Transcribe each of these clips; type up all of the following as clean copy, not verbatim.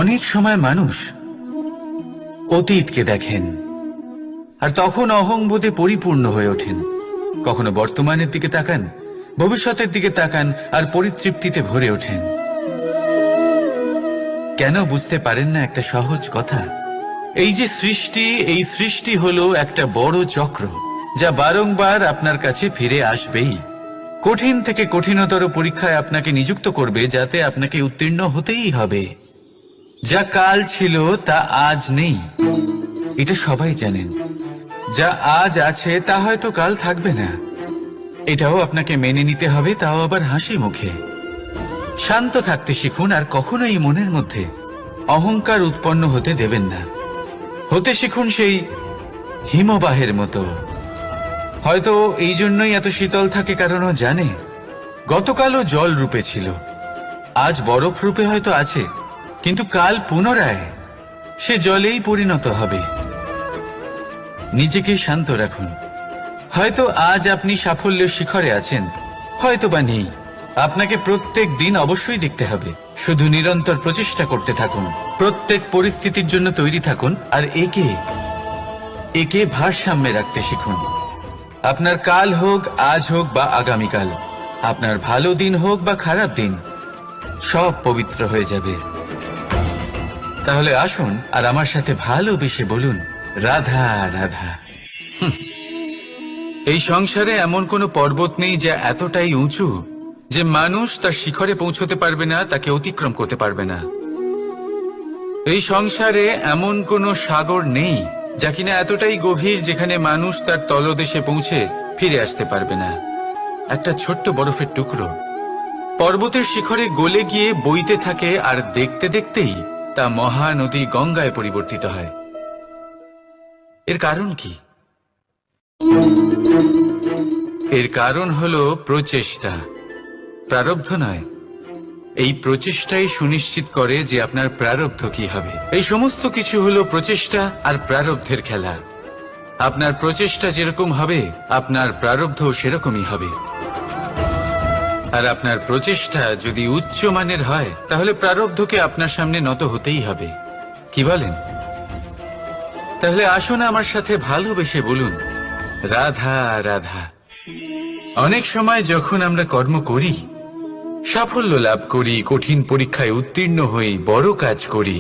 অনেক সময় মানুষ অতীতকে দেখেন আর তখন অহংবোধে পরিপূর্ণ হয়ে ওঠেন। কখনো বর্তমানের দিকে তাকান, ভবিষ্যতের দিকে তাকান আর পরিতৃপ্তিতে ভরে ওঠেন। কেন বুঝতে পারেন না একটা সহজ কথা? এই যে সৃষ্টি, এই সৃষ্টি হলো একটা বড় চক্র যা বারংবার আপনার কাছে ফিরে আসবেই। কঠিন থেকে কঠিনতর পরীক্ষায় আপনাকে নিযুক্ত করবে, যাতে আপনাকে উত্তীর্ণ হতেই হবে। যা কাল ছিল তা আজ নেই, এটা সবাই জানেন। যা আজ আছে তা হয়তো কাল থাকবে না, এটাও আপনাকে মেনে নিতে হবে, তাও আবার হাসি মুখে। শান্ত থাকতে শিখুন আর কখনোই মনের মধ্যে অহংকার উৎপন্ন হতে দেবেন না। হতে শিখুন সেই হিমবাহের মতো। হয়তো এই জন্যই এত শীতল থাকে, কারণ ও জানে গতকালও জল রূপে ছিল, আজ বরফ রূপে হয়তো আছে, কিন্তু কাল পুনরায় সে জলেই পরিণত হবে। নিজেকে শান্ত রাখুন। হয়তো আজ আপনি সাফল্যের শিখরে আছেন, হয়তো বা নেই। আপনাকে প্রত্যেক দিন অবশ্যই দেখতে হবে। শুধু নিরন্তর প্রচেষ্টা করতে থাকুন, প্রত্যেক পরিস্থিতির জন্য তৈরি থাকুন আর একে ভারসাম্যে রাখতে শিখুন। আপনার কাল হোক, আজ হোক বা আগামীকাল, আপনার ভালো দিন হোক বা খারাপ দিন, সব পবিত্র হয়ে যাবে। তাহলে আসুন আর আমার সাথে ভালোবেসে বলুন, রাধা রাধা। এই সংসারে এমন কোনো পর্বত নেই যা এতটাই উঁচু যে মানুষ তার শিখরে পৌঁছতে পারবে না, তাকে অতিক্রম করতে পারবে না। এই সংসারে এমন কোনো সাগর নেই যা কিনা এতটাই গভীর যেখানে মানুষ তার তলদেশে পৌঁছে ফিরে আসতে পারবে না। একটা ছোট্ট বরফের টুকরো পর্বতের শিখরে গলে গিয়ে বইতে থাকে, আর দেখতে দেখতেই তা মহানদী গঙ্গায় পরিবর্তিত হয়। এর কারণ কি? এর কারণ হলো প্রচেষ্টা, প্রারব্ধ নয়। এই প্রচেষ্টাই সুনিশ্চিত করে যে আপনার প্রারব্ধ কি হবে। এই সমস্ত কিছু হলো প্রচেষ্টা আর প্রারব্ধের খেলা। আপনার প্রচেষ্টা যেরকম হবে, আপনার প্রারব্ধ সেরকমই হবে। আর আপনার প্রচেষ্টা যদি উচ্চ মানের হয়, তাহলে প্রারব্ধকে আপনার সামনে নত হতেই হবে। কি বলেন? তাহলে আসুন আমার সাথে ভালোবেসে বলুন, রাধা রাধা। অনেক সময় যখন আমরা কর্ম করি, সাফল্য লাভ করি, কঠিন পরীক্ষায় উত্তীর্ণ হই, বড় কাজ করি,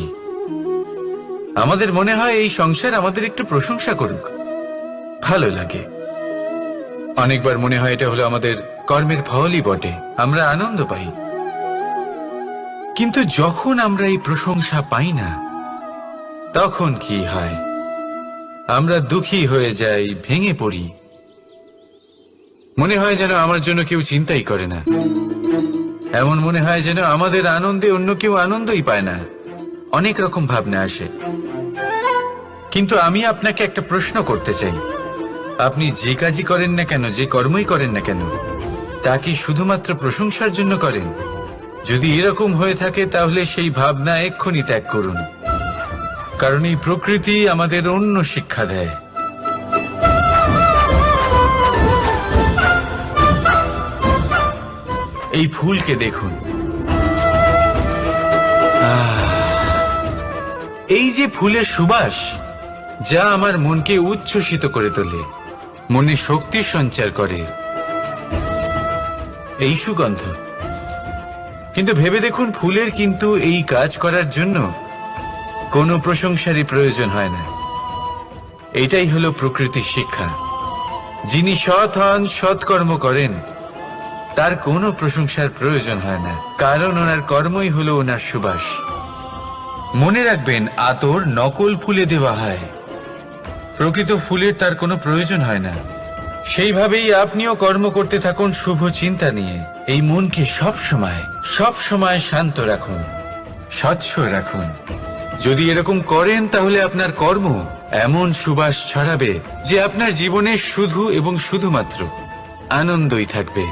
আমাদের মনে হয় এই সংসার আমাদের একটু প্রশংসা করুক, ভালো লাগে। অনেকবার মনে হয় এটা হলো আমাদের কর্মের ফলই বটে, আমরা আনন্দ পাই। কিন্তু যখন আমরা এই প্রশংসা পাই না, তখন কি হয়? আমরা দুঃখী হয়ে যাই, ভেঙে পড়ি। মনে হয় যেন আমার জন্য কেউ চিন্তাই করে না। এমন মনে হয় যেন আমাদের আনন্দে অন্য কেউ আনন্দই পায় না। অনেক রকম ভাবনা আসে। কিন্তু আমি আপনাকে একটা প্রশ্ন করতে চাই, আপনি যে কাজই করেন না কেন, যে কর্মই করেন না কেন, তা কি শুধুমাত্র প্রশংসার জন্য করেন? যদি এরকম হয়ে থাকে, তাহলে সেই ভাবনা এক্ষুনি ত্যাগ করুন। কারণ এই প্রকৃতি আমাদের অন্য শিক্ষা দেয়। এই ফুলকে দেখুন, এই যে ফুলের সুবাস, যা আমার মনকে উচ্ছ্বসিত করে তোলে, মনে শক্তি সঞ্চার করে, এই সুগন্ধ। কিন্তু ভেবে দেখুন, ফুলের কিন্তু এই কাজ করার জন্য কোনো প্রশংসারই প্রয়োজন হয় না। এটাই হলো প্রকৃতির শিক্ষা। যিনি সৎ হন, সৎকর্ম করেন, তার কোনো প্রশংসার প্রয়োজন হয় না, কারণ ওনার কর্মই হলো ওনার সুবাস। মনে রাখবেন, আতর নকল ফুলে দেওয়া হয়, প্রকৃত ফুলের তার কোনো প্রয়োজন হয় না। সেইভাবেই আপনিও কর্ম করতে থাকুন শুভ চিন্তা নিয়ে। এই মনকে সব সময় শান্ত রাখুন, স্বচ্ছ রাখুন। যদি এরকম করেন, তাহলে আপনার কর্ম এমন সুবাস ছড়াবে যে আপনার জীবনে শুধু এবং শুধুমাত্র আনন্দই থাকবে।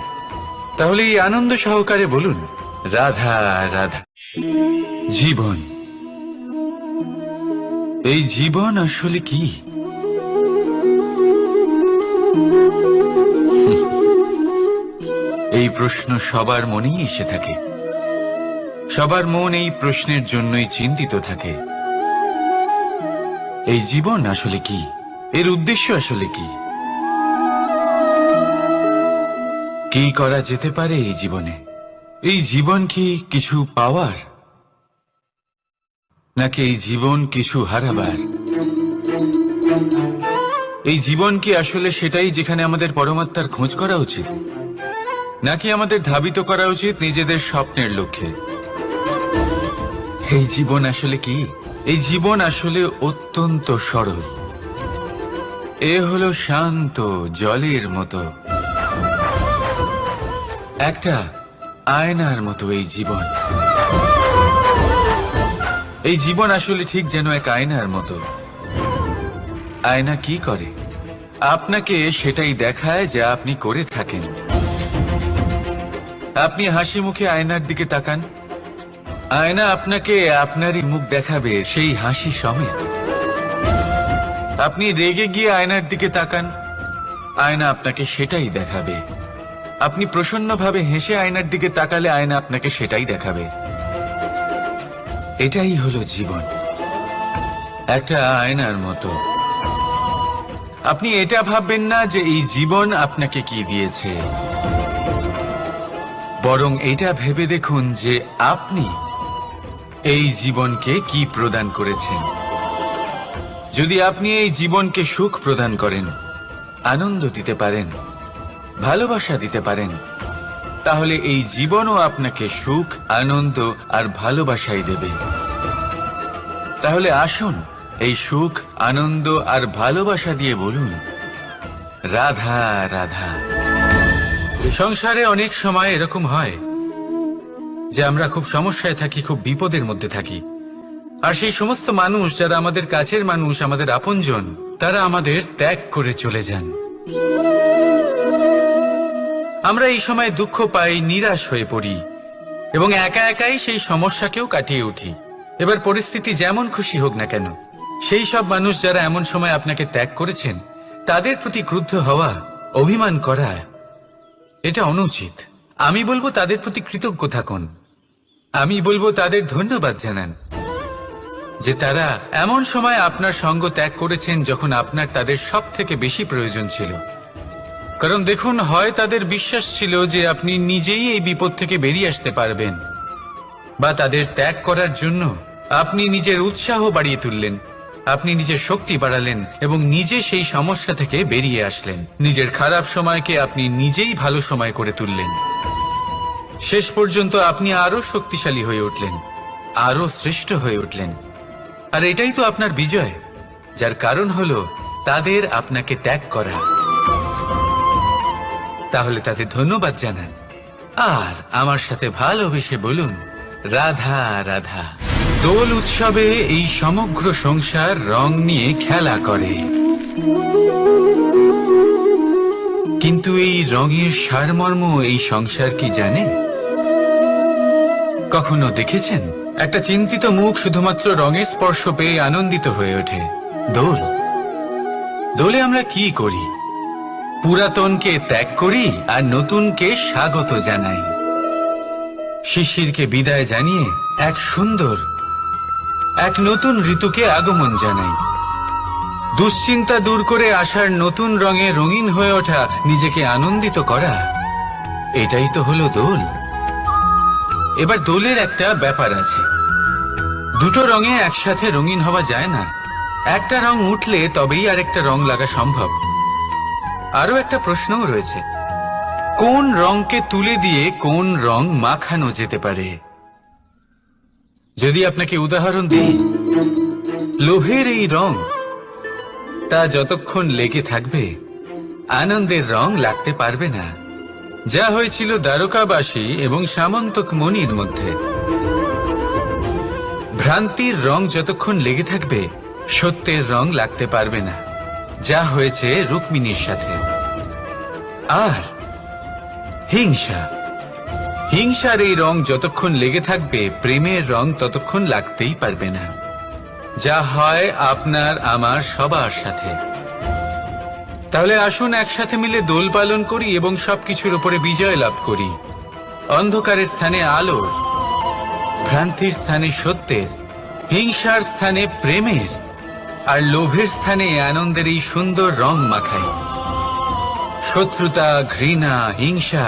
তাহলে এই আনন্দ সহকারে বলুন, রাধা রাধা। জীবন, এই জীবন আসলে কি? এই প্রশ্ন সবার মনেই এসে থাকে। সবার মন এই প্রশ্নের জন্যই চিন্তিত থাকে, এই জীবন আসলে কি, এর উদ্দেশ্য আসলে কি, কি করা যেতে পারে এই জীবনে? এই জীবন কি কিছু পাওয়ার, নাকি এই জীবন কিছু হারাবার? এই জীবন কি আসলে সেটাই যেখানে আমাদের পরমাত্মার খোঁজ করা উচিত, নাকি আমাদের ধাবিত করা উচিত নিজেদের স্বপ্নের লক্ষ্যে? এই জীবন আসলে কি? এই জীবন আসলে অত্যন্ত সরল। এ হলো শান্ত জলের মতো, একটা আয়নার মতো এই জীবন। এই জীবন আসলে ঠিক যেন এক আয়নার মতো। আয়না কি করে? আপনাকে সেটাই দেখায় যা আপনি করে থাকেন। আপনি হাসি মুখে আয়নার দিকে তাকান, আয়না আপনাকে আপনারই মুখ দেখাবে সেই হাসি সমেত। আপনি রেগে গিয়ে আয়নার দিকে তাকান, আয়না আপনাকে সেটাই দেখাবে। আপনি প্রসন্নভাবে হেসে আয়নার দিকে তাকালে আয়না আপনাকে সেটাই দেখাবে। এটাই হলো জীবন, একটা আয়নার মতো। আপনি এটা ভাববেন না যে এই জীবন আপনাকে কি দিয়েছে, বরং এটা ভেবে দেখুন যে আপনি এই জীবনকে কি প্রদান করেছেন। যদি আপনি এই জীবনকে সুখ প্রদান করেন, আনন্দ দিতে পারেন, ভালোবাসা দিতে পারেন, তাহলে এই জীবনও আপনাকে সুখ, আনন্দ আর ভালোবাসাই দেবে। তাহলে আসুন এই সুখ, আনন্দ আর ভালোবাসা দিয়ে বলুন, রাধা রাধা। সংসারে অনেক সময় এরকম হয় যে আমরা খুব সমস্যায় থাকি, খুব বিপদের মধ্যে থাকি, আর সেই সমস্ত মানুষ যারা আমাদের কাছের মানুষ, আমাদের আপনজন, তারা আমাদের ত্যাগ করে চলে যান। আমরা এই সময় দুঃখ পাই, নিরাশ হয়ে পড়ি এবং একা একাই সেই সমস্যাকেও কাটিয়ে উঠি। এবার পরিস্থিতি যেমন খুশি হোক না কেন, সেই সব মানুষ যারা এমন সময় আপনাকে ত্যাগ করেছেন, তাদের প্রতি ক্রুদ্ধ হওয়া, অভিমান করা, এটা অনুচিত। আমি বলবো তাদের প্রতি কৃতজ্ঞ থাকুন। আমি বলবো তাদের ধন্যবাদ জানান যে তারা এমন সময় আপনার সঙ্গ ত্যাগ করেছেন যখন আপনার তাদের সব থেকে বেশি প্রয়োজন ছিল। কারণ দেখুন, হয় তাদের বিশ্বাস ছিল যে আপনি নিজেই এই বিপদ থেকে বেরিয়ে আসতে পারবেন, বা তাদের ত্যাগ করার জন্য আপনি নিজের উৎসাহ বাড়িয়ে তুললেন, আপনি নিজের শক্তি বাড়ালেন এবং নিজে সেই সমস্যা থেকে বেরিয়ে আসলেন। নিজের খারাপ সময়কে আপনি নিজেই ভালো সময় করে তুললেন। শেষ পর্যন্ত আপনি আরো শক্তিশালী হয়ে উঠলেন, আরো শ্রেষ্ঠ হয়ে উঠলেন। আর এটাই তো আপনার বিজয়, যার কারণ হলো তাদের আপনাকে ত্যাগ করা। তাহলে তাদের ধন্যবাদ জানান আর আমার সাথে ভালোবেসে বলুন, রাধা রাধা। দোল উৎসবে এই সমগ্র সংসার রং নিয়ে খেলা করে, কিন্তু এই রঙের সারমর্ম এই সংসার কি জানে? কখনো দেখেছেন একটা চিন্তিত মুখ শুধুমাত্র রঙের স্পর্শ পেয়ে আনন্দিত হয়ে ওঠে? দোলে আমরা কি করি? পুরাতনকে ত্যাগ করি আর নতুনকে স্বাগত জানাই। শিশিরকে বিদায় জানিয়ে এক নতুন ঋতুকে আগমন জানাই। দুশ্চিন্তা দূর করে আসার নতুন রঙে রঙিন হয়ে ওঠা, নিজেকে আনন্দিত করা, এটাই তো হলো দোল। এবার দোলের একটা ব্যাপার আছে, দুটো রঙে একসাথে রঙিন হওয়া যায় না। একটা রং উঠলে তবেই আরেকটা রং লাগা সম্ভব। আরো একটা প্রশ্নও রয়েছে, কোন রংকে তুলে দিয়ে কোন রং মাখানো যেতে পারে? যদি আপনাকে উদাহরণ দিই, লোভের এই রং, তা যতক্ষণ লেগে থাকবে আনন্দের রং লাগতে পারবে না। যা হয়েছিল দ্বারকাবাসী এবং সামন্তক মণির মধ্যে। ভ্রান্তির রং যতক্ষণ লেগে থাকবে সত্যের রং লাগতে পারবে না, যা হয়েছে রুক্মিণীর সাথে। আর হিংসার এই রং যতক্ষণ লেগে থাকবে প্রেমের রং ততক্ষণ লাগতেই পারবে না, যা হয় আপনার আমার সবার সাথে। তাহলে আসুন একসাথে মিলে দোল পালন করি এবং সবকিছুর উপরে বিজয় লাভ করি। অন্ধকারের স্থানে আলোর, ভ্রান্তির স্থানে সত্যের, হিংসার স্থানে প্রেমের, আর লোভের স্থানে আনন্দের এই সুন্দর রং মাখাই। শত্রুতা, ঘৃণা, হিংসা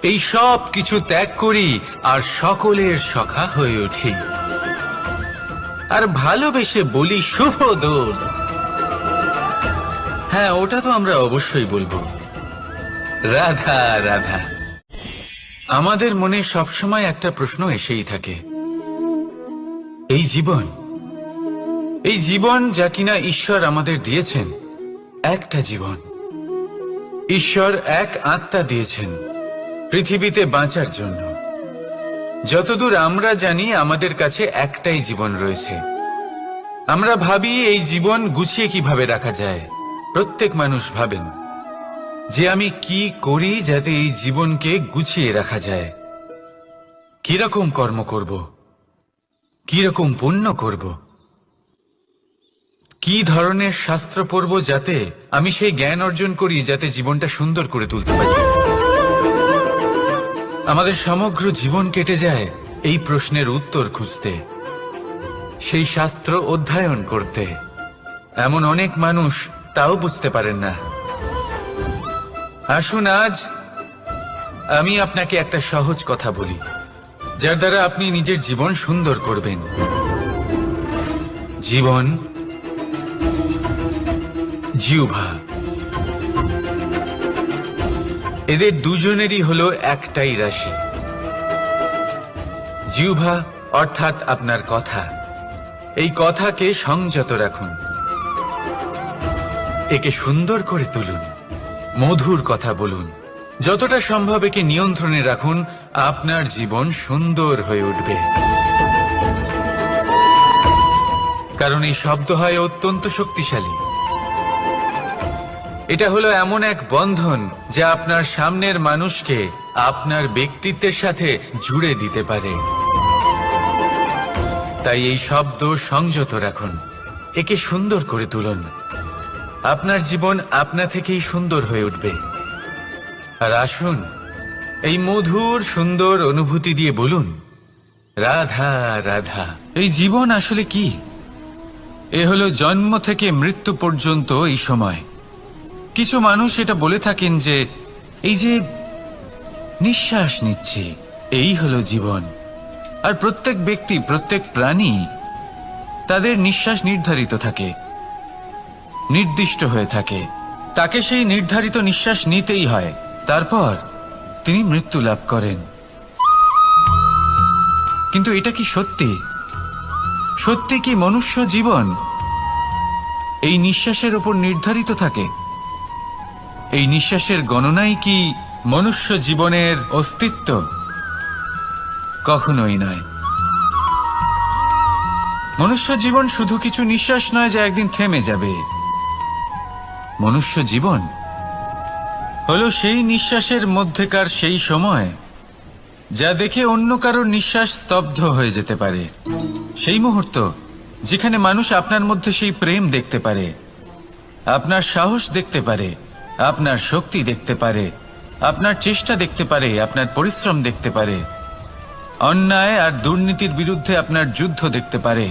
এই সব কিছু ত্যাগ করি আর সকলের সখা হয়ে উঠি। আর ভালোবেসে বলি শুভ দোল। হ্যাঁ, ওটা তো আমরা অবশ্যই বলবো, রাধা রাধা। আমাদের মনে সবসময় একটা প্রশ্ন এসেই থাকে, এই জীবন যা কিনা ঈশ্বর আমাদের দিয়েছেন, একটা জীবন। ঈশ্বর এক আত্মা দিয়েছেন পৃথিবীতে বাঁচার জন্য। যতদূর আমরা জানি আমাদের কাছে একটাই জীবন রয়েছে। আমরা ভাবি এই জীবন গুছিয়ে কিভাবে রাখা যায়। প্রত্যেক মানুষ ভাবেন যে আমি কি করি যাতে এই জীবনকে গুছিয়ে রাখা যায়, কিরকম কর্ম করব, কিরকম পুণ্য করব, কি ধরনের শাস্ত্র পড়ব যাতে আমি সেই জ্ঞান অর্জন করি যাতে জীবনটা সুন্দর করে তুলতে পারি। আমাদের সমগ্র জীবন কেটে যায় এই প্রশ্নের উত্তর খুঁজতে, সেই শাস্ত্র অধ্যয়ন করতে। এমন অনেক মানুষ তাও বুঝতে পারেন না। আসুন আজ আমি আপনাকে একটা সহজ কথা বলি, যার দ্বারা আপনি নিজের জীবন সুন্দর করবেন। জীবন, জিহ্বা, এদের দুজনেরই হলো একটাই রাশি। জিহ্বা অর্থাৎ আপনার কথা। এই কথাকে সংযত রাখুন, একে সুন্দর করে তুলুন, মধুর কথা বলুন। যতটা সম্ভব একে নিয়ন্ত্রণে রাখুন, আপনার জীবন সুন্দর হয়ে উঠবে। কারণ এই শব্দ হয় অত্যন্ত শক্তিশালী। এটা হলো এমন এক বন্ধন যা আপনার সামনের মানুষকে আপনার ব্যক্তিত্বের সাথে জুড়ে দিতে পারে। তাই এই শব্দ সংযত রাখুন, একে সুন্দর করে তুলুন। আপনার জীবন আপনা থেকেই সুন্দর হয়ে উঠবে। আর আসুন এই মধুর সুন্দর অনুভূতি দিয়ে বলুন, রাধা রাধা। এই জীবন আসলে কি? এ হলো জন্ম থেকে মৃত্যু পর্যন্ত এই সময়। কিছু মানুষ এটা বলে থাকেন যে এই যে নিঃশ্বাস নিচ্ছে, এই হলো জীবন। আর প্রত্যেক ব্যক্তি, প্রত্যেক প্রাণী, তাদের নিঃশ্বাস নির্ধারিত থাকে, নির্দিষ্ট হয়ে থাকে। তাকে সেই নির্ধারিত নিঃশ্বাস নিতেই হয়, তারপর তিনি মৃত্যু লাভ করেন। কিন্তু এটা কি সত্যি? সত্যি কি মনুষ্য জীবন এই নিঃশ্বাসের উপর নির্ধারিত থাকে? এই নিঃশ্বাসের গণনাই কি মনুষ্য জীবনের অস্তিত্ব? কখনোই নয়। মনুষ্য জীবন শুধু কিছু নিঃশ্বাস নয় যা একদিন থেমে যাবে। মনুষ্য জীবন হলো সেই নিঃশ্বাসের মধ্যেকার সেই সময় যা দেখে অন্য কারোর নিঃশ্বাস স্তব্ধ হয়ে যেতে পারে। সেই মুহূর্ত যেখানে মানুষ আপনার মধ্যে সেই প্রেম দেখতে পারে, আপনার সাহস দেখতে পারে, আপনার শক্তি দেখতে পারে, আপনার চেষ্টা দেখতে পারে, আপনার পরিশ্রম দেখতে পারে, অন্যায় আর দুর্নীতির বিরুদ্ধে আপনার যুদ্ধ দেখতে পারে।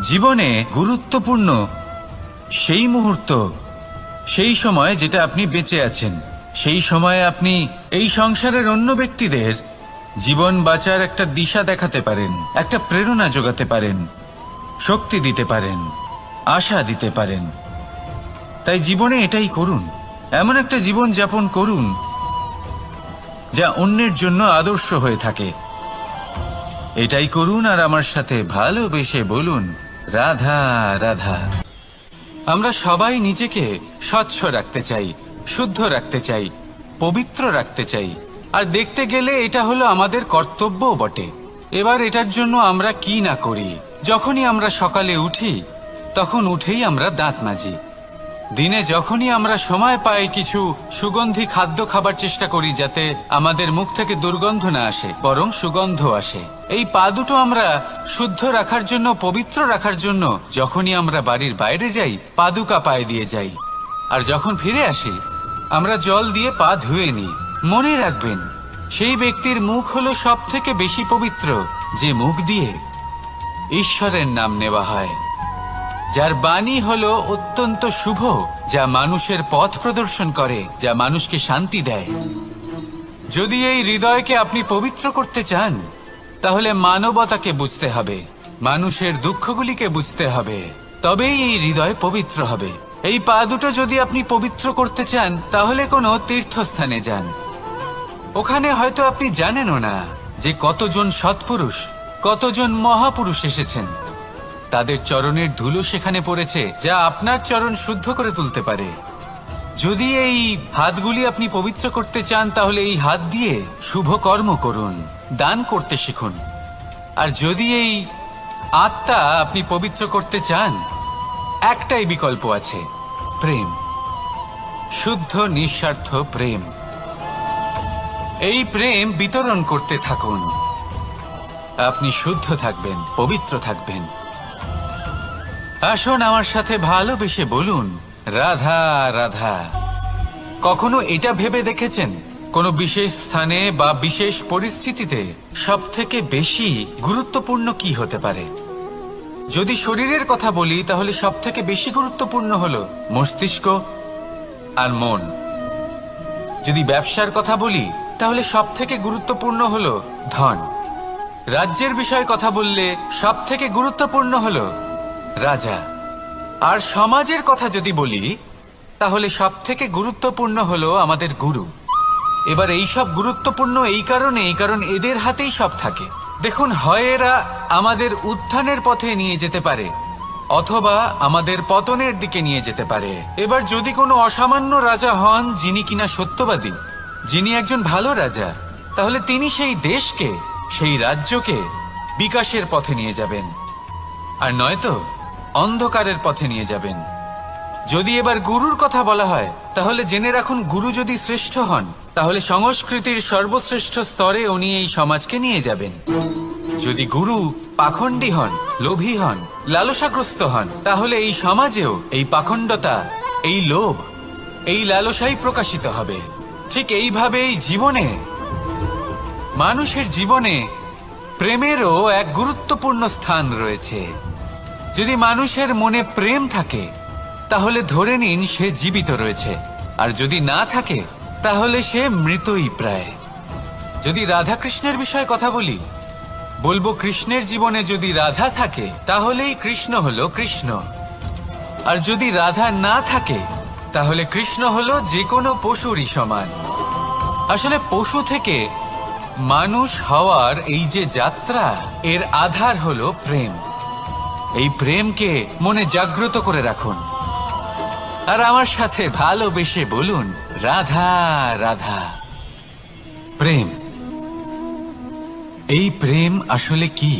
জীবনে গুরুত্বপূর্ণ সেই মুহূর্ত, সেই সময় যেটা আপনি বেঁচে আছেন। সেই সময়ে আপনি এই সংসারের অন্য ব্যক্তিদের জীবন বাঁচার একটা দিশা দেখাতে পারেন, একটা প্রেরণা যোগাতে পারেন, শক্তি দিতে পারেন, আশা দিতে পারেন। তাই জীবনে এটাই করুন, এমন একটা জীবন যাপন করুন যা অন্যের জন্য আদর্শ হয়ে থাকে। এটাই করুন আর আমার সাথে ভালোবেসে বলুন, রাধা রাধা। আমরা সবাই নিজেকে স্বচ্ছ রাখতে চাই, শুদ্ধ রাখতে চাই, পবিত্র রাখতে চাই। আর দেখতে গেলে এটা হলো আমাদের কর্তব্যও বটে। এবার এটার জন্য আমরা কি না করি। যখনই আমরা সকালে উঠি তখন উঠেই আমরা দাঁত মাজি। দিনে যখনই আমরা সময় পাই কিছু সুগন্ধি খাদ্য খাবার চেষ্টা করি যাতে আমাদের মুখ থেকে দুর্গন্ধ না আসে, বরং সুগন্ধ আসে। এই পা দুটো আমরা শুদ্ধ রাখার জন্য, পবিত্র রাখার জন্য যখনই আমরা বাড়ির বাইরে যাই পাদুকা পায়ে দিয়ে যাই, আর যখন ফিরে আসি আমরা জল দিয়ে পা ধুয়ে নিই। মনে রাখবেন, সেই ব্যক্তির মুখ হলো সব থেকে বেশি পবিত্র যে মুখ দিয়ে ঈশ্বরের নাম নেওয়া হয়, যার বাণী হলো অত্যন্ত শুভ, যা মানুষের পথ প্রদর্শন করে, যা মানুষকে শান্তি দেয়। যদি এই হৃদয়কে আপনি পবিত্র করতে চান, তাহলে মানবতাকে বুঝতে হবে, মানুষের দুঃখগুলিকে বুঝতে হবে, তবেই এই হৃদয় পবিত্র হবে। এই পা দুটো যদি আপনি পবিত্র করতে চান, তাহলে কোনো তীর্থস্থানে যান। ওখানে হয়তো আপনি জানেনও না যে কতজন সৎপুরুষ, কতজন মহাপুরুষ এসেছেন। তাদের চরণের ধুলো সেখানে পড়েছে, যা আপনার চরণ শুদ্ধ করে তুলতে পারে। যদি এই হাতগুলি আপনি পবিত্র করতে চান, তাহলে এই হাত দিয়ে শুভ কর্ম করুন, দান করতে শিখুন। আর যদি এই আত্মা আপনি পবিত্র করতে চান, একটাই বিকল্প আছে, প্রেম, শুদ্ধ নিঃস্বার্থ প্রেম। এই প্রেম বিতরণ করতে থাকুন, আপনি শুদ্ধ থাকবেন, পবিত্র থাকবেন। আসুন আমার সাথে ভালোবেসে বলুন, রাধা রাধা। কখনো এটা ভেবে দেখেছেন কোনো বিশেষ স্থানে বা বিশেষ পরিস্থিতিতে সবথেকে বেশি গুরুত্বপূর্ণ কি হতে পারে? যদি শরীরের কথা বলি, তাহলে সবথেকে বেশি গুরুত্বপূর্ণ হলো মস্তিষ্ক আর মন। যদি ব্যবসার কথা বলি, তাহলে সবথেকে গুরুত্বপূর্ণ হলো ধন। রাজ্যের বিষয়ে কথা বললে সবথেকে গুরুত্বপূর্ণ হলো রাজা। আর সমাজের কথা যদি বলি, তাহলে সবথেকে গুরুত্বপূর্ণ হলো আমাদের গুরু। এবার এই সব গুরুত্বপূর্ণ কারণ এদের হাতেই সব থাকে। দেখুন, হয় এরা আমাদের উত্থানের পথে নিয়ে যেতে পারে, অথবা আমাদের পতনের দিকে নিয়ে যেতে পারে। এবার যদি কোনো অসামান্য রাজা হন, যিনি কিনা সত্যবাদী, যিনি একজন ভালো রাজা, তাহলে তিনি সেই দেশকে, সেই রাজ্যকে বিকাশের পথে নিয়ে যাবেন, আর নয়তো অন্ধকারের পথে নিয়ে যাবেন। যদি এবার গুরুর কথা বলা হয়, তাহলে জেনে রাখুন, গুরু যদি শ্রেষ্ঠ হন, তাহলে সংস্কৃতির সর্বশ্রেষ্ঠ স্তরে উনি এই সমাজকে নিয়ে যাবেন। যদি গুরু পাখণ্ডী হন, লোভী হন, লালসাগ্রস্ত হন, তাহলে এই সমাজেও এই পাখণ্ডতা, এই লোভ, এই লালসাই প্রকাশিত হবে। ঠিক এইভাবেই জীবনে, মানুষের জীবনে প্রেমেরও এক গুরুত্বপূর্ণ স্থান রয়েছে। যদি মানুষের মনে প্রেম থাকে, তাহলে ধরে নিন সে জীবিত রয়েছে, আর যদি না থাকে, তাহলে সে মৃতই প্রায়। যদি রাধা কৃষ্ণের বিষয়ে কথা বলি, বলবো কৃষ্ণের জীবনে যদি রাধা থাকে, তাহলেই কৃষ্ণ হলো কৃষ্ণ। আর যদি রাধা না থাকে, তাহলে কৃষ্ণ হলো যে কোনো পশুরই সমান। আসলে পশু থেকে মানুষ হওয়ার এই যে যাত্রা, এর আধার হলো প্রেম। এই প্রেমকে মনে জাগ্রত করে রাখুন, আর আমার সাথে ভালোবেসে বলুন, রাধা রাধা। প্রেম, এই প্রেম আসলে কি?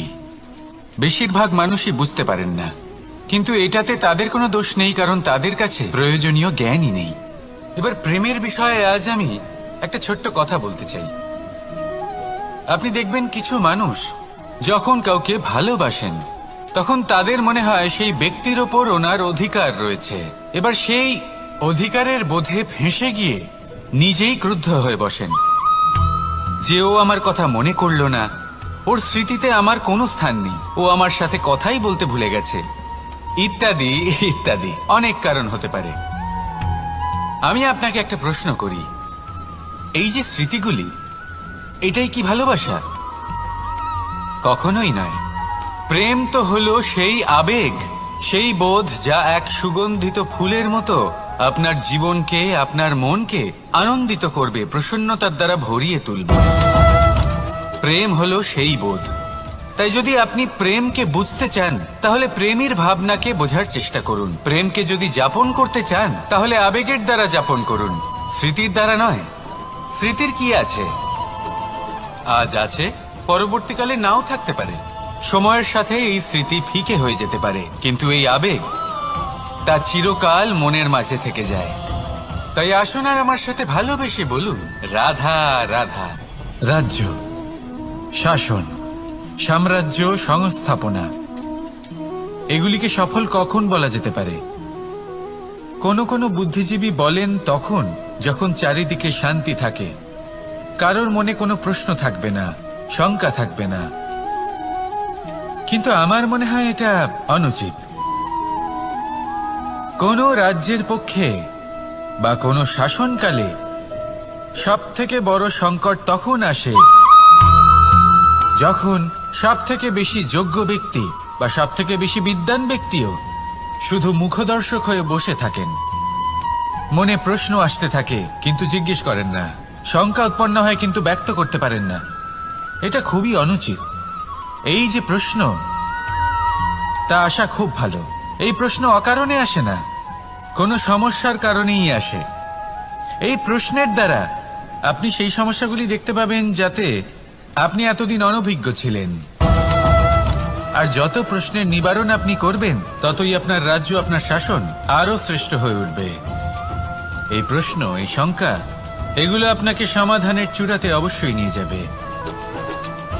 বেশিরভাগ মানুষই বুঝতে পারেন না, কিন্তু এটাতে তাদের কোনো দোষ নেই, কারণ তাদের কাছে প্রয়োজনীয় জ্ঞানই নেই। এবার প্রেমের বিষয়ে আজ আমি একটা ছোট্ট কথা বলতে চাই। আপনি দেখবেন, কিছু মানুষ যখন কাউকে ভালোবাসেন, তখন তাদের মনে হয় সেই ব্যক্তির ওপর ওনার অধিকার রয়েছে। এবার সেই অধিকারের বোধে ফেঁসে গিয়ে নিজেই ক্রুদ্ধ হয়ে বসেন, যে ও আমার কথা মনে করলো না, ওর স্মৃতিতে আমার কোনো স্থান নেই, ও আমার সাথে কথাই বলতে ভুলে গেছে, ইত্যাদি ইত্যাদি অনেক কারণ হতে পারে। আমি আপনাকে একটা প্রশ্ন করি, এই যে স্মৃতিগুলি, এটাই কি ভালোবাসা? কখনোই নয়। প্রেম তো হলো সেই আবেগ, সেই বোধ, যা এক সুগন্ধিত ফুলের মতো আপনার জীবনকে, আপনার মনকে আনন্দিত করবে, প্রসন্নতার দ্বারা ভরিয়ে তুলবে। প্রেম হলো সেই বোধ। তাই যদি আপনি প্রেমকে বুঝতে চান, তাহলে প্রেমের ভাবনাকে বোঝার চেষ্টা করুন। প্রেমকে যদি যাপন করতে চান, তাহলে আবেগের দ্বারা যাপন করুন, স্মৃতির দ্বারা নয়। স্মৃতির কি আছে? আজ আছে, পরবর্তীকালে নাও থাকতে পারে। সময়ের সাথে এই স্মৃতি ফিকে হয়ে যেতে পারে, কিন্তু এই আবেগ, তা চিরকাল মনের মাঝে থেকে যায়। তাই আসুন আর আমার সাথে ভালোবেসে বলুন, রাধা রাধা। রাজ্য, শাসন, সাম্রাজ্য, সংস্থাপনা, এগুলিকে সফল কখন বলা যেতে পারে? কোনো কোনো বুদ্ধিজীবী বলেন তখন, যখন চারিদিকে শান্তি থাকে, কারোর মনে কোনো প্রশ্ন থাকবে না, শঙ্কা থাকবে না, কিন্তু আমার মনে হয় এটা অনুচিত। কোনো রাজ্যের পক্ষে বা কোনো শাসনকালে সবথেকে বড় সংকট তখন আসে যখন সবথেকে বেশি যোগ্য ব্যক্তি বা সবথেকে বেশি বিদ্বান ব্যক্তিও শুধু মুখদর্শক হয়ে বসে থাকেন। মনে প্রশ্ন আসতে থাকে কিন্তু জিজ্ঞেস করেন না, শঙ্কা উৎপন্ন হয় কিন্তু ব্যক্ত করতে পারেন না। এটা খুবই অনুচিত। এই যে প্রশ্ন, তা আসা খুব ভালো। এই প্রশ্ন অকারণে আসে না, কোনো সমস্যার কারণেই আসে। এই প্রশ্নের দ্বারা আপনি সেই সমস্যাগুলি দেখতে পাবেন যাতে আপনি এতদিন অনভিজ্ঞ ছিলেন। আর যত প্রশ্নের নিবারণ আপনি করবেন, ততই আপনার রাজ্য, আপনার শাসন আরো শ্রেষ্ঠ হয়ে উঠবে। এই প্রশ্ন, এই শঙ্কা, এগুলো আপনাকে সমাধানের চূড়াতে অবশ্যই নিয়ে যাবে।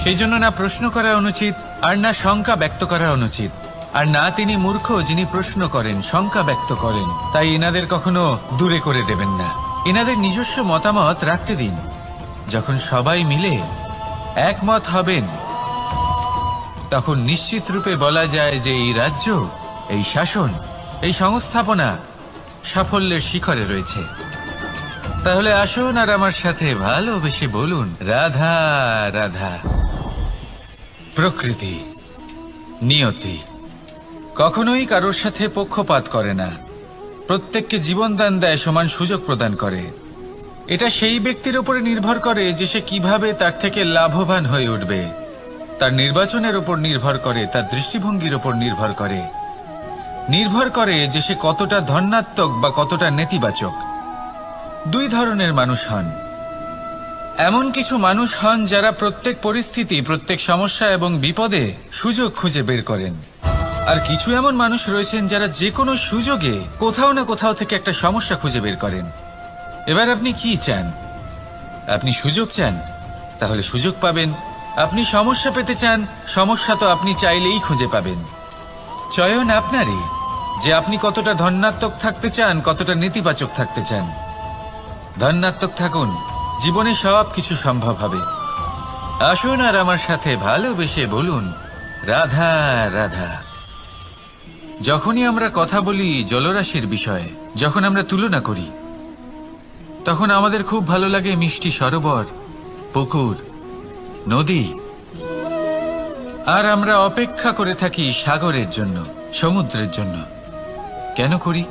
সেই জন্য না প্রশ্ন করা অনুচিত, আর না শঙ্কা ব্যক্ত করা অনুচিত, আর না তিনি মূর্খ যিনি প্রশ্ন করেন, শঙ্কা ব্যক্ত করেন। তাই এনাদের কখনো দূরে করে দেবেন না। এনাদের নিজস্ব মতামত রাখতে দিন। যখন সবাই মিলে একমত হবেন, তখন নিশ্চিত রূপে বলা যায় যে এই রাজ্য, এই শাসন, এই সংস্থাপনা সাফল্যের শিখরে রয়েছে। তাহলে আসুন আর আমার সাথে ভালোবেসে বলুন, রাধা রাধা। প্রকৃতি, নিয়তি কখনোই কারোর সাথে পক্ষপাত করে না। প্রত্যেককে জীবনদান দেয়, সমান সুযোগ প্রদান করে। এটা সেই ব্যক্তির উপরে নির্ভর করে যে সে কিভাবে তার থেকে লাভবান হয়ে উঠবে। তার নির্বাচনের উপর নির্ভর করে, তার দৃষ্টিভঙ্গির উপর নির্ভর করে যে সে কতটা ধনাত্মক বা কতটা নেতিবাচক। দুই ধরনের মানুষ হন। এমন কিছু মানুষ হন যারা প্রত্যেক পরিস্থিতি, প্রত্যেক সমস্যা এবং বিপদে সুযোগ খুঁজে বের করেন। আর কিছু এমন মানুষ রয়েছেন যারা যে কোনো সুযোগে কোথাও না কোথাও থেকে একটা সমস্যা খুঁজে বের করেন। এবার আপনি কি চান? আপনি সুযোগ চান, তাহলে সুযোগ পাবেন। আপনি সমস্যা পেতে চান, সমস্যা তো আপনি চাইলেই খুঁজে পাবেন। চয়ন আপনারই, যে আপনি কতটা ধনাত্মক থাকতে চান, কতটা নেতিবাচক থাকতে চান। ধনাত্মক থাকুন, জীবনে সব কিছু সম্ভব হবে। আসুন আর আমার সাথে ভালোবেসে বলুন, রাধা রাধা। যখনই আমরা কথা বলি জলরাশির বিষয়ে, যখন আমরা তুলনা করি, তখন আমাদের খুব ভালো লাগে মিষ্টি সরোবর, পুকুর, নদী। আর আমরা অপেক্ষা করে থাকি সাগরের জন্য, সমুদ্রের জন্য। কেন করি?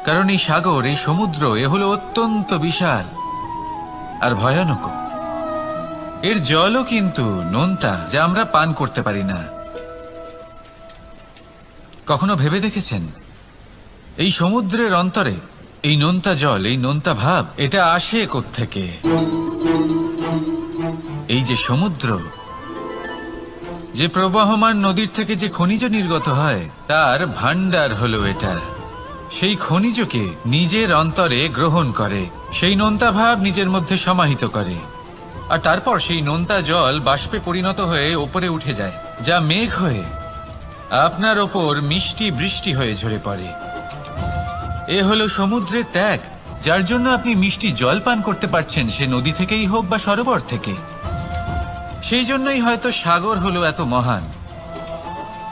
কারণ এই সাগর, এই সমুদ্র, এ হলো অত্যন্ত বিশাল আর ভয়ানক। এর জলও কিন্তু নোনতা, যা আমরা পান করতে পারি না। কখনো ভেবে দেখেছেন এই সমুদ্রের অন্তরে এই নোনতা জল, এই নোনতা ভাব, এটা আসে কোত্থেকে? এই যে সমুদ্র, যে প্রবাহমান নদীর থেকে যে খনিজ নির্গত হয়, তার ভান্ডার হলো এটা। সেই খনিজকে নিজের অন্তরে গ্রহণ করে, সেই নোনতা ভাব নিজের মধ্যে সমাহিত করে, আর তারপর সেই নোনতা জল বাষ্পে পরিণত হয়ে ওপরে উঠে যায়, যা মেঘ হয়ে আপনার ওপর মিষ্টি বৃষ্টি হয়ে ঝরে পড়ে। এ হলো সমুদ্রের ত্যাগ, যার জন্য আপনি মিষ্টি জল পান করতে পারছেন, সে নদী থেকেই হোক বা সরোবর থেকে। সেই জন্যই হয়তো সাগর হলো এত মহান।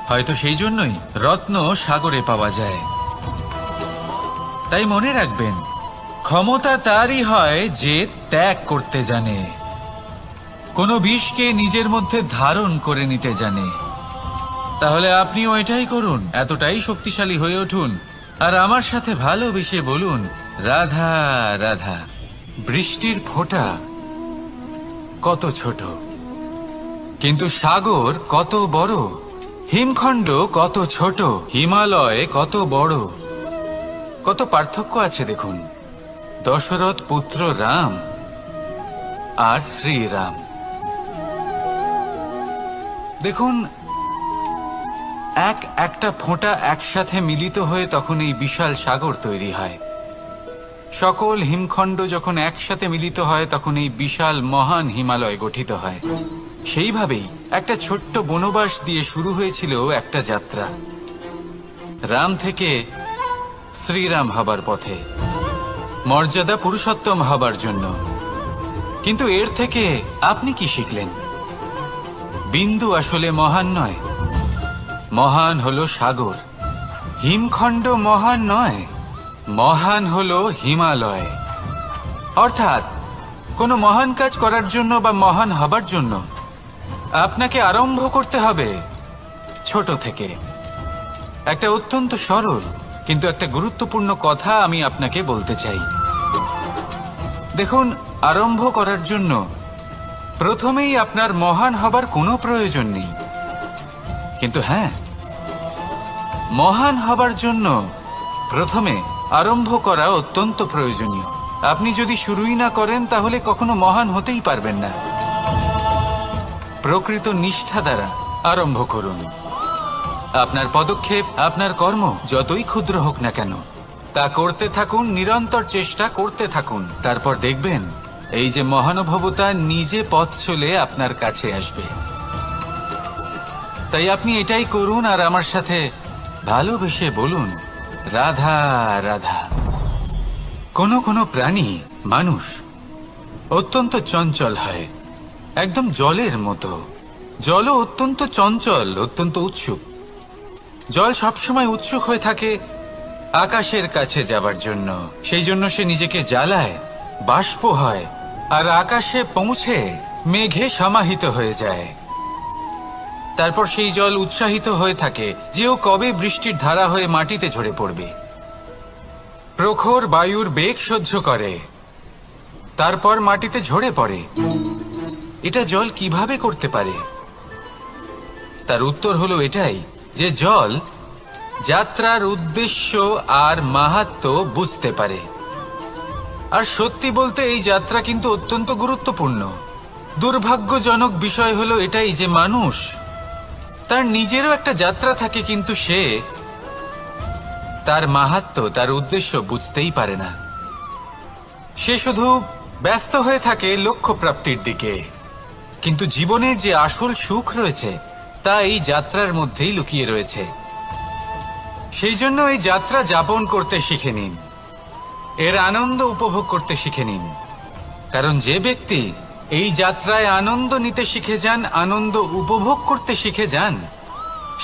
হয়তো সেই জন্যই রত্ন সাগরে পাওয়া যায়। তাই মনে রাখবেন, ক্ষমতা তারই হয় যে ত্যাগ করতে জানে, কোনো বিষকে নিজের মধ্যে ধারণ করে নিতে জানে। তাহলে আপনিও এটাই করুন, এতটাই শক্তিশালী হয়ে উঠুন, আর আমার সাথে ভালোবেসে বলুন, রাধা রাধা। বৃষ্টির ফোঁটা কত ছোট, কিন্তু সাগর কত বড়। হিমখণ্ড কত ছোট, হিমালয় কত বড়। কত পার্থক্য আছে দেখুন। দশরথ পুত্র রাম আর শ্রীরাম। দেখুন, একটা ফোঁটা একসাথে মিলিত হয়ে তখন এই বিশাল সাগর তৈরি হয়। সকল হিমখণ্ড যখন একসাথে মিলিত হয়, তখন এই বিশাল মহান হিমালয় গঠিত হয়। সেইভাবেই একটা ছোট্ট বনবাস দিয়ে শুরু হয়েছিল একটা যাত্রা, রাম থেকে শ্রীরাম হবার পথে, মর্যাদা পুরুষোত্তম হবার জন্য। কিন্তু এর থেকে আপনি কি শিখলেন? বিন্দু আসলে মহান নয়, মহান হলো সাগর, হিমখণ্ড মহান নয়, মহান হলো হিমালয়। অর্থাৎ কোনো মহান কাজ করার জন্য বা মহান হবার জন্য আপনাকে আরম্ভ করতে হবে ছোট থেকে। একটা অত্যন্ত সরল কিন্তু একটা গুরুত্বপূর্ণ কথা আমি আপনাকে বলতে চাই। দেখুন, আরম্ভ করার জন্য প্রথমেই আপনার মহান হবার কোনো প্রয়োজন নেই, কিন্তু হ্যাঁ, মহান হবার জন্য প্রথমে আরম্ভ করা অত্যন্ত প্রয়োজনীয়। আপনি যদি শুরুই না করেন তাহলে কখনো মহান হতেই পারবেন না। প্রকৃত নিষ্ঠা দ্বারা আরম্ভ করুন। আপনার পদক্ষেপ, আপনার কর্ম যতই ক্ষুদ্র হোক না কেন, তা করতে থাকুন, নিরন্তর চেষ্টা করতে থাকুন। তারপর দেখবেন এই যে মহানুভবতা নিজে পথ চলে আপনার কাছে আসবে। তাই আপনি এটাই করুন আর আমার সাথে ভালোবেসে বলুন, রাধা রাধা। কোনো প্রাণী, মানুষ অত্যন্ত চঞ্চল হয়, একদম জলের মতো। জলও অত্যন্ত চঞ্চল, অত্যন্ত উৎসুক। জল সবসময় উৎসুক হয়ে থাকে আকাশের কাছে যাবার জন্য। সেই জন্য সে নিজেকে জ্বালায়, বাষ্প হয়, আর আকাশে পৌঁছে মেঘে সমাহিত হয়ে যায়। তারপর সেই জল উৎসাহিত হয়ে থাকে যে ও কবে বৃষ্টির ধারা হয়ে মাটিতে ঝরে পড়বে। প্রখর বায়ুর বেগ সহ্য করে, তারপর মাটিতে ঝরে পড়ে। এটা জল কিভাবে করতে পারে? তার উত্তর হলো এটাই যে জল যাত্রার উদ্দেশ্য আর মাহাত্ম্য বুঝতে পারে। আর সত্যি বলতে এই যাত্রা কিন্তু অত্যন্ত গুরুত্বপূর্ণ। দুর্ভাগ্যজনক বিষয় হলো এটাই যে মানুষ তার নিজেরও একটা যাত্রা থাকে, কিন্তু সে তার মাহাত্ম্য, তার উদ্দেশ্য বুঝতেই পারে না। সে শুধু ব্যস্ত হয়ে থাকে লক্ষ্য প্রাপ্তির দিকে। কিন্তু জীবনের যে আসল সুখ রয়েছে তা এই যাত্রার মধ্যেই লুকিয়ে রয়েছে। সেই জন্য এই যাত্রা যাপন করতে শিখে নিন, এর আনন্দ উপভোগ করতে শিখে নিন। কারণ যে ব্যক্তি এই যাত্রায় আনন্দ নিতে শিখে যান, আনন্দ উপভোগ করতে শিখে যান,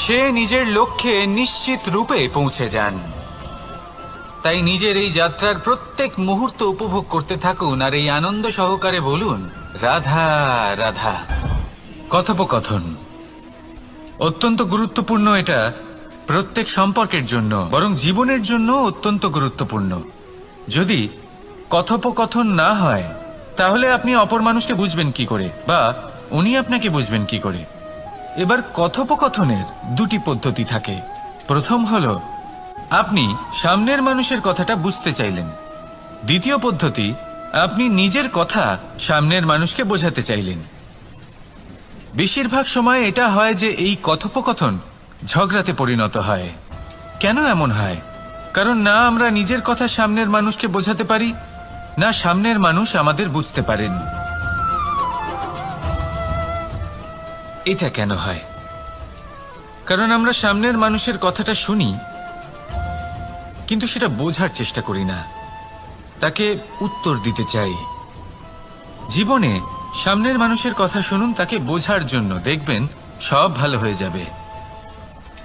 সে নিজের লক্ষ্যে নিশ্চিত রূপে পৌঁছে যান। তাই নিজের এই যাত্রার প্রত্যেক মুহূর্ত উপভোগ করতে থাকুন আর এই আনন্দ সহকারে বলুন, রাধা রাধা। কথোপকথন অত্যন্ত গুরুত্বপূর্ণ। এটা প্রত্যেক সম্পর্কের জন্য, বরং জীবনের জন্য অত্যন্ত গুরুত্বপূর্ণ। যদি কথোপকথন না হয় তাহলে আপনি অপর মানুষকে বুঝবেন কি করে, বা উনি আপনাকে বুঝবেন কি করে? এবার কথোপকথনের দুটি পদ্ধতি থাকে। প্রথম হলো আপনি সামনের মানুষের কথাটা বুঝতে চাইলেন। দ্বিতীয় পদ্ধতি, আপনি নিজের কথা সামনের মানুষকে বোঝাতে চাইলেন। বেশিরভাগ সময় এটা হয় যে এই কথোপকথন ঝগড়াতে পরিণত হয়। কেন এমন হয়? কারণ না আমরা নিজের কথা সামনের মানুষকে বোঝাতে পারি, না সামনের মানুষ আমাদের বুঝতে পারেন। এটা কেন হয়? কারণ আমরা সামনের মানুষের কথাটা শুনি, কিন্তু সেটা বোঝার চেষ্টা করি না, তাকে উত্তর দিতে চাই। জীবনে সামনের মানুষের কথা শুনুন তাকে বোঝার জন্য, দেখবেন সব ভালো হয়ে যাবে।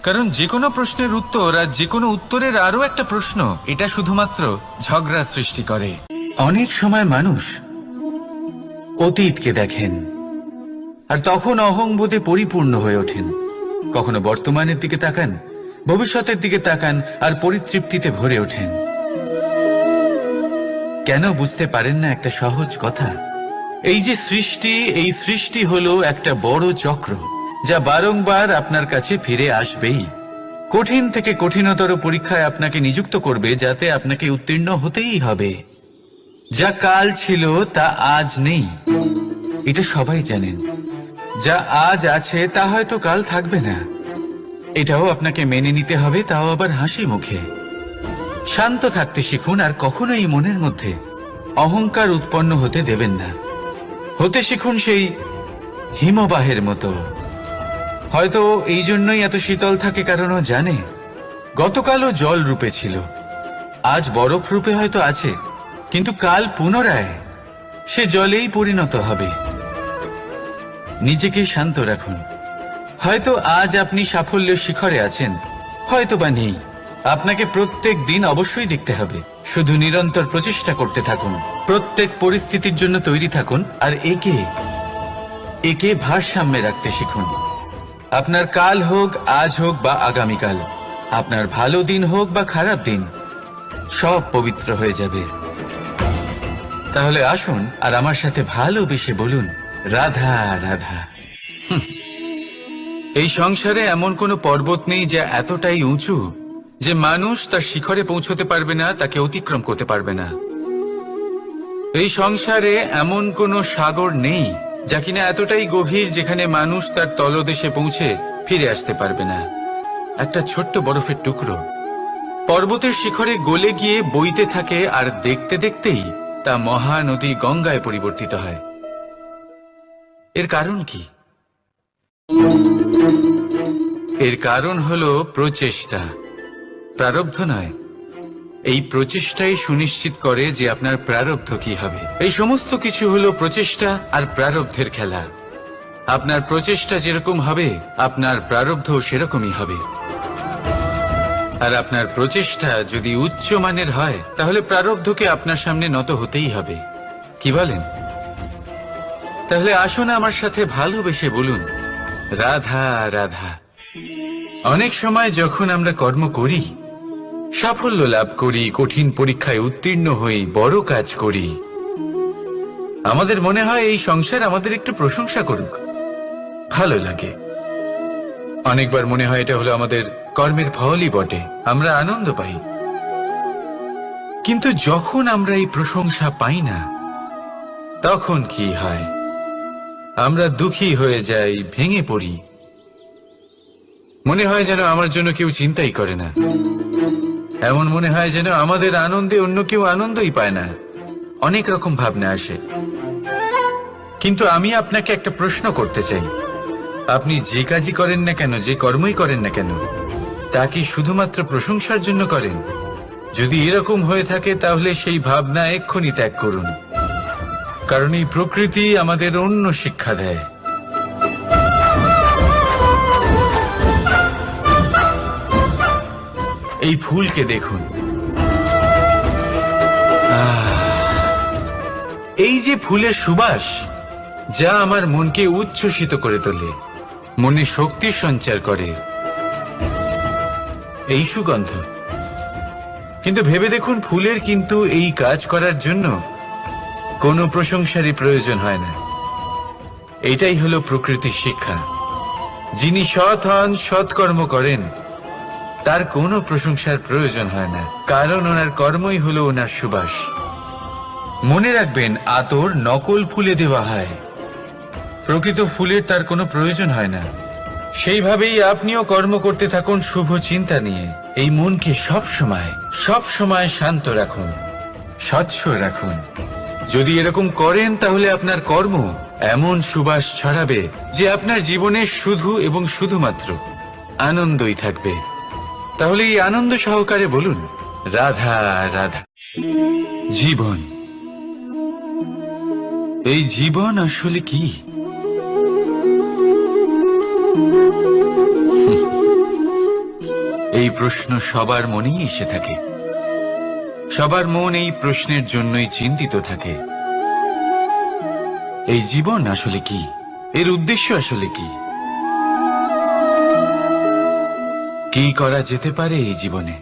কারণ যে কোনো প্রশ্নের উত্তর আর যে কোনো উত্তরের আরো একটা প্রশ্ন, এটা শুধুমাত্র ঝগড়া সৃষ্টি করে। অনেক সময় মানুষ অতীতকে দেখেন আর তখন অহংবোধে পরিপূর্ণ হয়ে ওঠেন। কখনো বর্তমানের দিকে তাকান, ভবিষ্যতের দিকে তাকান আর পরিতৃপ্তিতে ভরে ওঠেন। কেন বুঝতে পারেন না একটা সহজ কথা? এই যে সৃষ্টি, এই সৃষ্টি হলো একটা বড় চক্র যা বারংবার আপনার কাছে ফিরে আসবেই। কঠিন থেকে কঠিনতর পরীক্ষায় আপনাকে নিযুক্ত করবে, যাতে আপনাকে উত্তীর্ণ হতেই হবে। যা কাল ছিল তা আজ নেই, এটা সবাই জানেন। যা আজ আছে তা হয়তো কাল থাকবে না, এটাও আপনাকে মেনে নিতে হবে, তাও আবার হাসি মুখে। শান্ত থাকতে শিখুন আর কখনোই মনের মধ্যে অহংকার উৎপন্ন হতে দেবেন না। হতে শিখুন সেই হিমবাহের মতো। হয়তো এই জন্যই এত শীতল থাকে, কারণ ও জানে গতকালও জল রূপে ছিল, আজ বরফ রূপে হয়তো আছে, কিন্তু কাল পুনরায় সে জলেই পরিণত হবে। নিজেকে শান্ত রাখুন হয়তো আজ আপনি সাফল্যের শিখরে আছেন, হয়তো বা নেই। আপনাকে প্রত্যেক দিন অবশ্যই দেখতে হবে। শুধু নিরন্তর প্রচেষ্টা করতে থাকুন, প্রত্যেক পরিস্থিতির জন্য তৈরি থাকুন, আর একে ভারসাম্যে রাখতে শিখুন। আপনার কাল হোক, আজ হোক বা আগামীকাল, আপনার ভালো দিন হোক বা খারাপ দিন, সব পবিত্র হয়ে যাবে। তাহলে আসুন আর আমার সাথে ভালোবেসে বলুন, রাধা রাধা। এই সংসারে এমন কোনো পর্বত নেই যা এতটাই উঁচু যে মানুষ তার শিখরে পৌঁছতে পারবে না, তাকে অতিক্রম করতে পারবে না। এই সংসারে এমন কোনো সাগর নেই যা কিনা এতটাই গভীর যেখানে মানুষ তার তলদেশে পৌঁছে ফিরে আসতে পারবে না। একটা ছোট্ট বরফের টুকরো পর্বতের শিখরে গলে গিয়ে বইতে থাকে, আর দেখতে দেখতেই তা মহানদী গঙ্গায় পরিবর্তিত হয়। এর কারণ কি? এর কারণ হলো প্রচেষ্টা, প্রারব্ধ নয়। এই প্রচেষ্টাই সুনিশ্চিত করে যে আপনার প্রারব্ধ কি হবে। এই সমস্ত কিছু হলো প্রচেষ্টা আর প্রারব্ধের খেলা। আপনার প্রচেষ্টা যেরকম হবে, আপনার প্রারব্ধ সেরকমই হবে। আর আপনার প্রচেষ্টা যদি উচ্চ মানের হয়, তাহলে প্রারব্ধকে আপনার সামনে নত হতেই হবে। কি বলেন? তাহলে আসুন আমার সাথে ভালোবেসে বলুন, রাধা রাধা। অনেক সময় যখন আমরা কর্ম করি, সাফল্য লাভ করি, কঠিন পরীক্ষায় উত্তীর্ণ হই, বড় কাজ করি, আমাদের মনে হয় এই সংসার আমাদের একটু প্রশংসা করুক, ভালো লাগে। অনেকবার মনে হয় এটা হলো আমাদের কর্মের ফলই বটে, আমরা আনন্দ পাই। কিন্তু যখন আমরা এই প্রশংসা পাই না, তখন কি হয়? আমরা দুঃখী হয়ে যাই, ভেঙে পড়ি। মনে হয় যেন আমার জন্য কেউ চিন্তাই করে না। এমন মনে হয় যেন আমাদের আনন্দে অন্য কেউ আনন্দই পায় না। অনেক রকম ভাবনা আসে। কিন্তু আমি আপনাকে একটা প্রশ্ন করতে চাই, আপনি যে কাজই করেন না কেন, যে কর্মই করেন না কেন, তা কি শুধুমাত্র প্রশংসার জন্য করেন? যদি এরকম হয়ে থাকে, তাহলে সেই ভাবনা এক্ষুনি ত্যাগ করুন। কারণ এই প্রকৃতি আমাদের অন্য শিক্ষা দেয়। এই ফুলকে দেখুন, এই যে ফুলের সুবাস, যা আমার মনকে উচ্ছ্বসিত করে তোলে, মনে শক্তি সঞ্চার করে, এই সুগন্ধ। কিন্তু ভেবে দেখুন, ফুলের কিন্তু এই কাজ করার জন্য কোনো প্রশংসারই প্রয়োজন হয় না। এটাই হলো প্রকৃতির শিক্ষা। যিনি সৎ হন, সৎকর্ম করেন, তার কোনো প্রশংসার প্রয়োজন হয় না, কারণ ওনার কর্মই হলো ওনার সুবাস। মনে রাখবেন, আতর নকল ফুলে দেওয়া হয়, প্রকৃত ফুলের তার কোনো প্রয়োজন হয় না। সেইভাবেই আপনিও কর্ম করতে থাকুন শুভ চিন্তা নিয়ে। এই মনকে সব সময় শান্ত রাখুন, স্বচ্ছ রাখুন। যদি এরকম করেন, তাহলে আপনার কর্ম এমন সুবাস ছড়াবে যে আপনার জীবনে শুধু এবং শুধুমাত্র আনন্দই থাকবে। তাহলে এই আনন্দ সহকারে বলুন, রাধা রাধা। জীবন, এই জীবন আসলে কি? এই প্রশ্ন সবার মনেই এসে থাকে। সবার মন এই প্রশ্নের জন্যই চিন্তিত থাকে। এই জীবন আসলে কি? এর উদ্দেশ্য আসলে কি? কি করা যেতে পারে এই জীবনে?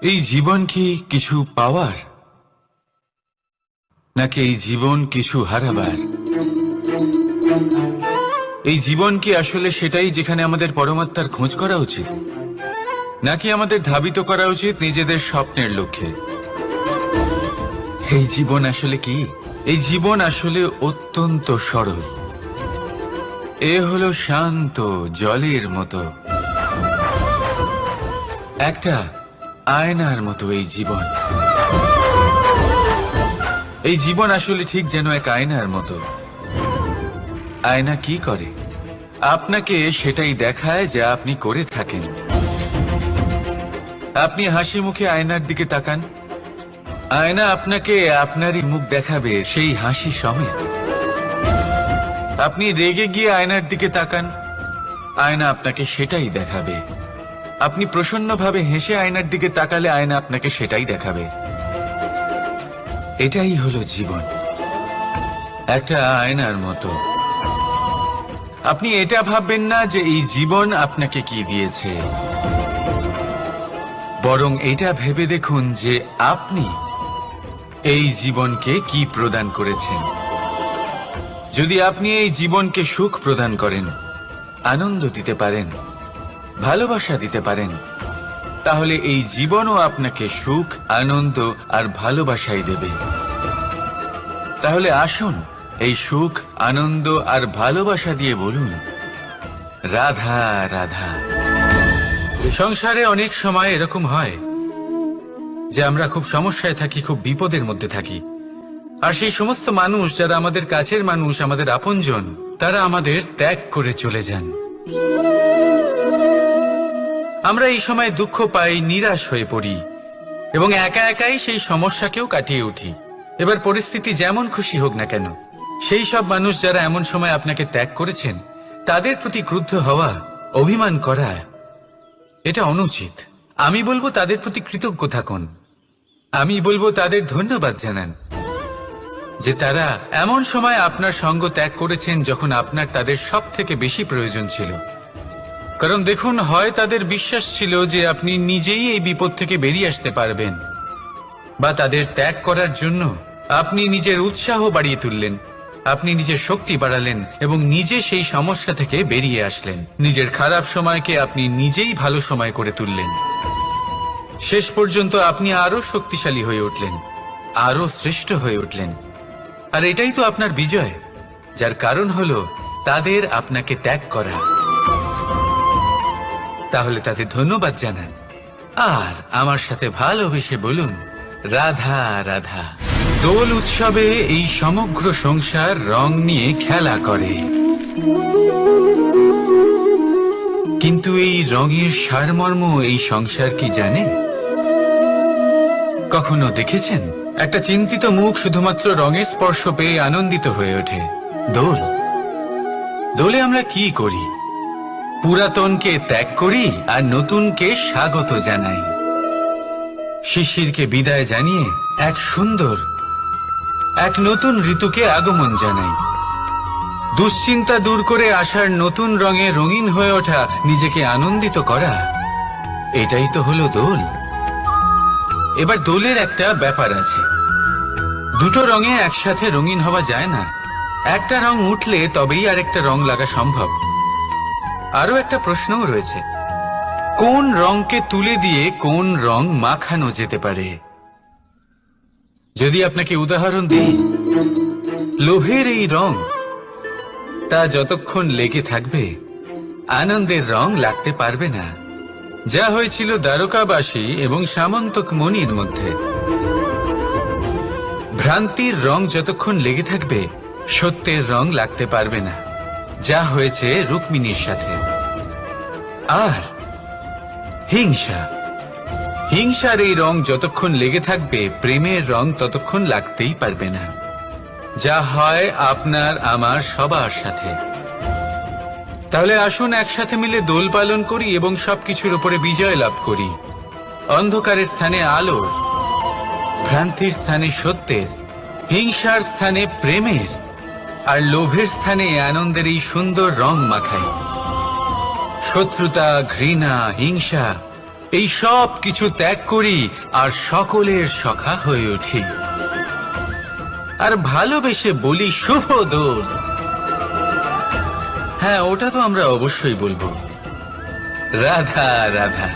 এই জীবন কি কিছু পাওয়ার, নাকি এই জীবন কিছু হারাবার? এই জীবন কি আসলে সেটাই যেখানে আমাদের পরমাত্মার খোঁজ করা উচিত, নাকি আমাদের ধাবিত করা উচিত নিজেদের স্বপ্নের লক্ষ্যে? এই জীবন আসলে কি? এই জীবন আসলে অত্যন্ত সরল। এ হলো শান্ত জলের মতো, একটা আয়নার মতো এই জীবন। এই জীবন আসলে ঠিক যেন এক আয়নার মতো। আয়না কি করে? আপনাকে সেটাই দেখায় যা আপনি করে থাকেন। আপনি হাসি মুখে আয়নার দিকে তাকান, আয়না আপনাকে আপনারই মুখ দেখাবে, সেই হাসি সমেত। আপনি রেগে গিয়ে আয়নার দিকে তাকান, আয়না আপনাকে সেটাই দেখাবে। আপনি প্রসন্নভাবে হেসে আয়নার দিকে তাকালে আয়না আপনাকে সেটাই দেখাবে। এটাই হলো জীবন, একটা আয়নার মতো। আপনি এটা ভাববেন না যে এই জীবন আপনাকে কি দিয়েছে, বরং এটা ভেবে দেখুন যে আপনি এই জীবনকে কি প্রদান করেছেন। যদি আপনি এই জীবনকে সুখ প্রদান করেন, আনন্দ দিতে পারেন, ভালোবাসা দিতে পারেন, তাহলে এই জীবনও আপনাকে সুখ, আনন্দ আর ভালোবাসাই দেবে। তাহলে আসুন এই সুখ, আনন্দ আর ভালোবাসা দিয়ে বলুন, রাধা রাধা। সংসারে অনেক সময় এরকম হয় যে আমরা খুব সমস্যায় থাকি, খুব বিপদের মধ্যে থাকি। আর সেই সমস্ত মানুষ যারা আমাদের কাছের মানুষ, আমাদের আপনজন, তারা আমাদের ত্যাগ করে চলে যান। আমরা এই সময় দুঃখ পাই, নিরাশ হয়ে পড়ি এবং একা একাই সেই সমস্যাকেও কাটিয়ে উঠি। এবার পরিস্থিতি যেমন খুশি হোক না কেন, সেই সব মানুষ যারা এমন সময় আপনাকে ত্যাগ করেছেন, তাদের প্রতি ক্রুদ্ধ হওয়া, অভিমান করা, এটা অনুচিত। আমি বলবো তাদের প্রতি কৃতজ্ঞ থাকুন। আমি বলবো তাদের ধন্যবাদ জানান যে তারা এমন সময় আপনার সঙ্গ ত্যাগ করেছেন যখন আপনার তাদের সব থেকে বেশি প্রয়োজন ছিল। কারণ দেখুন, হয় তাদের বিশ্বাস ছিল যে আপনি নিজেই এই বিপদ থেকে বেরিয়ে আসতে পারবেন, বা তাদের ত্যাগ করার জন্য আপনি নিজের উৎসাহ বাড়িয়ে তুললেন, আপনি নিজের শক্তি বাড়ালেন এবং নিজে সেই সমস্যা থেকে বেরিয়ে আসলেন। নিজের খারাপ সময়কে আপনি নিজেই ভালো সময় করে তুললেন। শেষ পর্যন্ত আপনি আরো শক্তিশালী হয়ে উঠলেন, আরো শ্রেষ্ঠ হয়ে উঠলেন। আর এটাই তো আপনার বিজয়, যার কারণ হলো তাদের আপনাকে ত্যাগ করা। তাহলে তাদের ধন্যবাদ জানান আর আমার সাথে ভালোবেসে বলুন, রাধা রাধা। দোল উৎসবে এই সমগ্র সংসার রং নিয়ে খেলা করে, কিন্তু এই রঙের সারমর্ম এই সংসার কি জানে? কখনো দেখেছেন একটা চিন্তিত মুখ শুধুমাত্র রঙের স্পর্শ পেয়ে আনন্দিত হয়ে ওঠে? দোলে আমরা কি করি? পুরাতনকে ত্যাগ করি আর নতুনকে স্বাগত জানাই। শিশিরকে বিদায় জানিয়ে এক সুন্দর, এক নতুন ঋতুকে আগমন জানাই। দুশ্চিন্তা দূর করে আসার নতুন রঙে রঙিন হয়ে ওঠা, নিজেকে আনন্দিত করা, এটাই তো হলো দোল। এবার দোলের একটা ব্যাপার আছে, দুটো রঙে একসাথে রঙিন হওয়া যায় না। একটা রং উঠলে তবেই আরেকটা রং লাগা সম্ভব। আরো একটা প্রশ্নও রয়েছে, কোন রংকে তুলে দিয়ে কোন রং মাখানো যেতে পারে? যদি আপনাকে উদাহরণ দিই, লোভের এই রং, তা যতক্ষণ লেগে থাকবে আনন্দের রং লাগতে পারবে না। যা হয়েছিল দ্বারকাবাসী এবং সামন্তক মণির মধ্যে। ভ্রান্তির রং যতক্ষণ লেগে থাকবে সত্যের রং লাগতে পারবে না, যা হয়েছে রুক্মিণীর সাথে। আর হিংসার এই রং যতক্ষণ লেগে থাকবে প্রেমের রং ততক্ষণ লাগতেই পারবে না, যা হয় আপনার আমার সবার সাথে। তাহলে আসুন একসাথে মিলে দোল পালন করি এবং সবকিছুর উপরে বিজয় লাভ করি। অন্ধকারের স্থানে আলোর, ভ্রান্তির স্থানে সত্যের, হিংসার স্থানে প্রেমের, আর লোভের স্থানে আনন্দের এই সুন্দর রং মাখাই। শত্রুতা, ঘৃণা, হিংসা এই সব কিছু ত্যাগ করি আর সকলের সখা হয়ে উঠি। আর ভালোবেসে বলি, শুভ দোল। হ্যাঁ, ওটা তো আমরা অবশ্যই বলবো, রাধা রাধা।